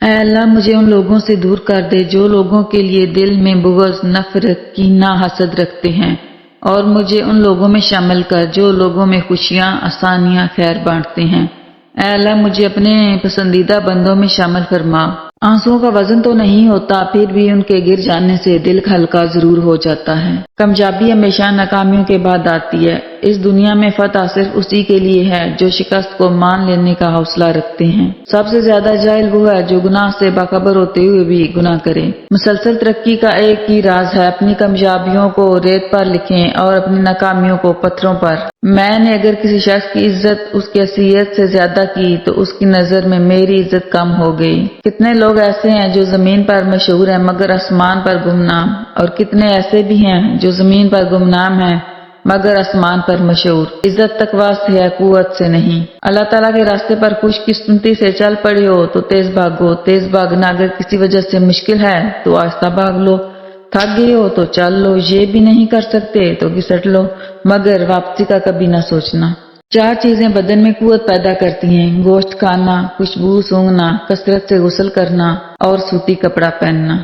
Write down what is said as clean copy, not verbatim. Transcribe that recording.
اے اللہ مجھے ان لوگوں سے دور کر دے جو لوگوں کے لیے دل میں بغض، نفرت، کینہ، حسد رکھتے ہیں، اور مجھے ان لوگوں میں شامل کر جو لوگوں میں خوشیاں، آسانیاں، خیر بانٹتے ہیں۔ اے اللہ مجھے اپنے پسندیدہ بندوں میں شامل فرما۔ آنسوؤں کا وزن تو نہیں ہوتا، پھر بھی ان کے گر جانے سے دل ہلکا ضرور ہو جاتا ہے۔ کامیابی ہمیشہ ناکامیوں کے بعد آتی ہے۔ اس دنیا میں فتح صرف اسی کے لیے ہے جو شکست کو مان لینے کا حوصلہ رکھتے ہیں۔ سب سے زیادہ جاہل وہ ہے جو گناہ سے باخبر ہوتے ہوئے بھی گناہ کرے۔ مسلسل ترقی کا ایک ہی راز ہے، اپنی کامیابیوں کو ریت پر لکھیں اور اپنی ناکامیوں کو پتھروں پر۔ میں نے اگر کسی شخص کی عزت اس کی حیثیت سے زیادہ کی تو اس کی نظر میں میری عزت کم ہو گئی۔ کتنے لوگ ایسے ہیں جو زمین پر مشہور ہیں مگر آسمان پر گمنام، اور کتنے ایسے بھی ہیں جو زمین پر گمنام ہیں مگر آسمان پر مشہور۔ عزت تقویٰ سے ہے، قوت سے نہیں۔ اللہ تعالیٰ کے راستے پر خوش قسمتی سے چل پڑے ہو تو تیز بھاگو۔ تیز بھاگنا اگر کسی وجہ سے مشکل ہے تو آہستہ بھاگ لو۔ تھک گئے ہو تو چل لو، یہ بھی نہیں کر سکتے تو گھسٹ لو، مگر واپسی کا کبھی نہ سوچنا۔ 4 چیزیں بدن میں قوت پیدا کرتی ہیں: گوشت کھانا، خوشبو سونگھنا، کثرت سے غسل کرنا اور سوتی کپڑا پہننا۔